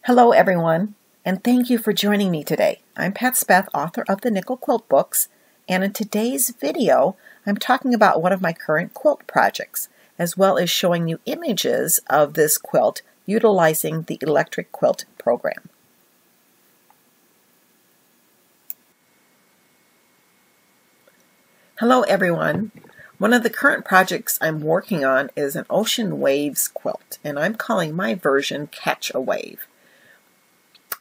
Hello everyone, and thank you for joining me today. I'm Pat Speth, author of the Nickel Quilt books, and in today's video I'm talking about one of my current quilt projects, as well as showing you images of this quilt utilizing the electric quilt program. Hello everyone. One of the current projects I'm working on is an ocean waves quilt, and I'm calling my version Catch a Wave.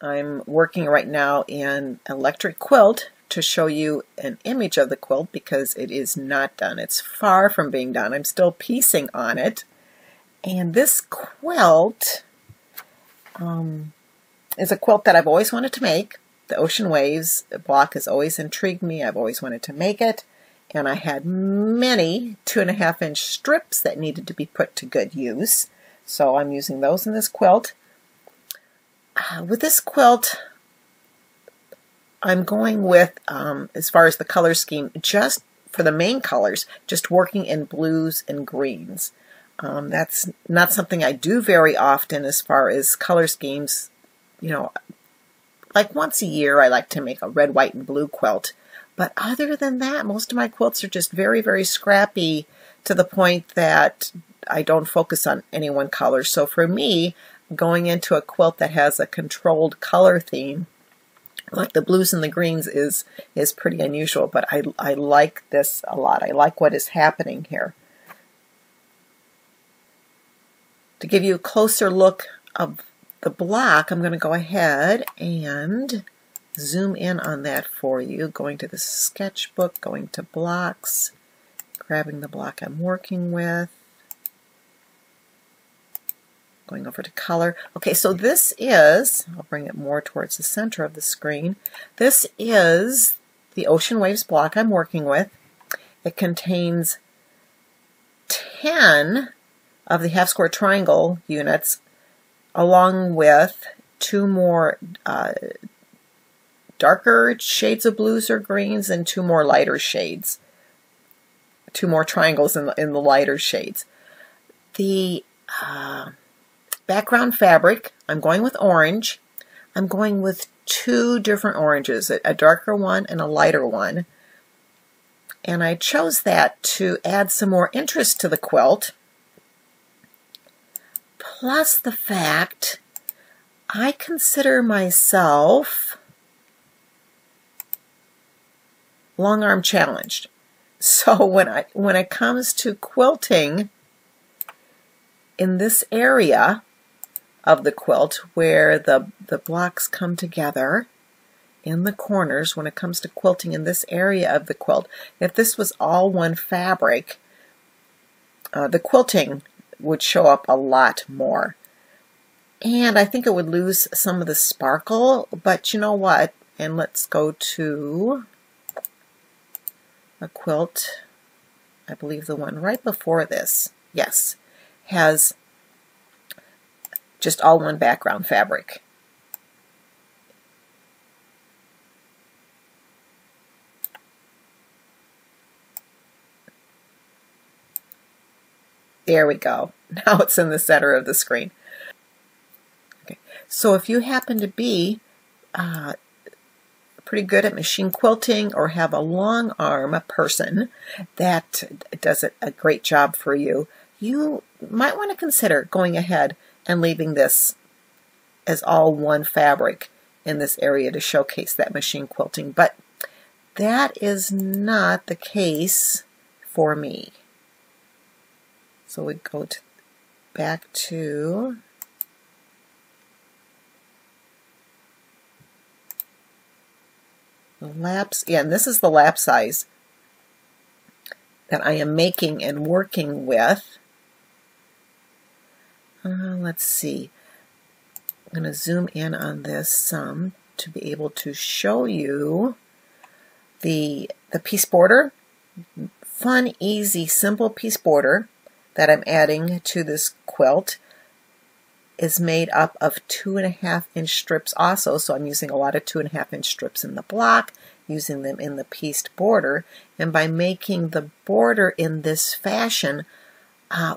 I'm working right now in electric quilt to show you an image of the quilt because it is not done. It's far from being done. I'm still piecing on it. And this quilt is a quilt that I've always wanted to make. The ocean waves block has always intrigued me. I've always wanted to make it. And I had many 2.5-inch strips that needed to be put to good use. So I'm using those in this quilt. With this quilt, I'm going with, as far as the color scheme, just for the main colors, just working in blues and greens. That's not something I do very often as far as color schemes. You know, like once a year I like to make a red, white, and blue quilt. But other than that, most of my quilts are just very, very scrappy to the point that I don't focus on any one color. So for me, going into a quilt that has a controlled color theme, like the blues and the greens, is pretty unusual, but I like this a lot. I like what is happening here. To give you a closer look of the block, I'm going to go ahead and zoom in on that for you, going to the sketchbook, going to blocks, grabbing the block I'm working with, going over to color. Okay, so this is, I'll bring it more towards the center of the screen. This is the ocean waves block I'm working with. It contains 10 of the half square triangle units, along with 2 more darker shades of blues or greens and 2 more lighter shades. 2 more triangles in the lighter shades. The background fabric, I'm going with orange. I'm going with 2 different oranges, a darker one and a lighter one. And I chose that to add some more interest to the quilt, plus the fact I consider myself long arm challenged. So when it comes to quilting in this area of the quilt where the blocks come together in the corners, when it comes to quilting in this area of the quilt, if this was all one fabric, the quilting would show up a lot more. And I think it would lose some of the sparkle, but you know what? And let's go to a quilt, I believe the one right before this, yes, has just all one background fabric. There we go. Now it's in the center of the screen. Okay. So if you happen to be pretty good at machine quilting or have a long arm person that does a great job for you, you might want to consider going ahead and leaving this as all one fabric in this area to showcase that machine quilting. But that is not the case for me. So we go back to the laps. Yeah, and this is the lap size that I am making and working with. Let's see. I'm going to zoom in on this some to be able to show you the piece border. Fun, easy, simple piece border that I'm adding to this quilt is made up of 2.5-inch strips also, so I'm using a lot of 2.5-inch strips in the block, using them in the pieced border, and by making the border in this fashion,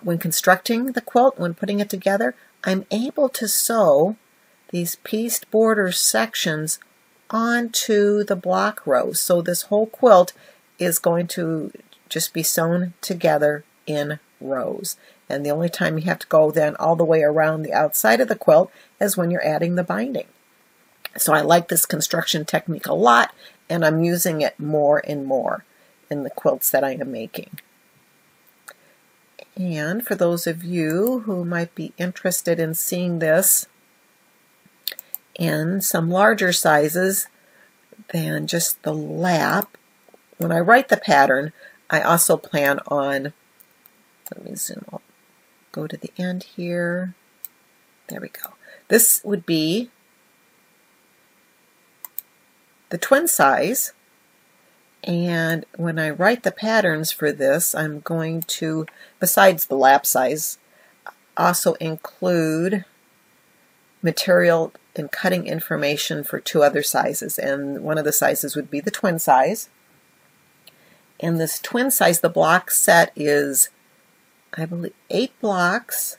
when constructing the quilt, when putting it together, I'm able to sew these pieced border sections onto the block rows. So this whole quilt is going to just be sewn together in rows. And the only time you have to go then all the way around the outside of the quilt is when you're adding the binding. So I like this construction technique a lot, and I'm using it more and more in the quilts that I am making. And for those of you who might be interested in seeing this in some larger sizes than just the lap, when I write the pattern, I also plan on, let me zoom up, go to the end here. There we go. This would be the twin size, and when I write the patterns for this, I'm going to, besides the lap size, also include material and cutting information for 2 other sizes, and one of the sizes would be the twin size. And this twin size, the block set is, I believe, 8 blocks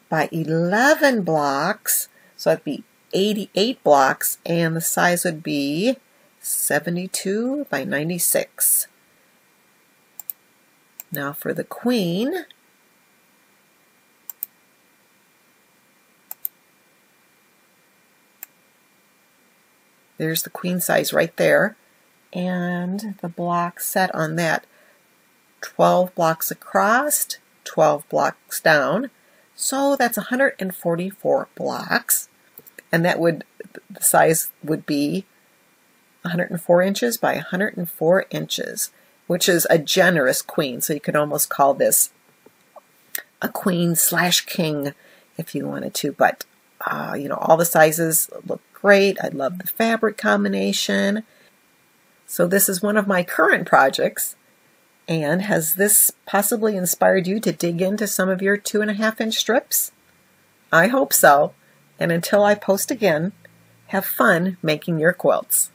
by 11 blocks, so that'd be 88 blocks, and the size would be 72 by 96. Now for the queen, there's the queen size right there, and the block set on that, 12 blocks across, 12 blocks down, so that's 144 blocks, and that would, the size would be 104 inches by 104 inches, which is a generous queen, so you could almost call this a queen/king if you wanted to, but you know, all the sizes look great. I love the fabric combination. So this is one of my current projects, and has this possibly inspired you to dig into some of your 2.5-inch strips? I hope so, and until I post again, have fun making your quilts.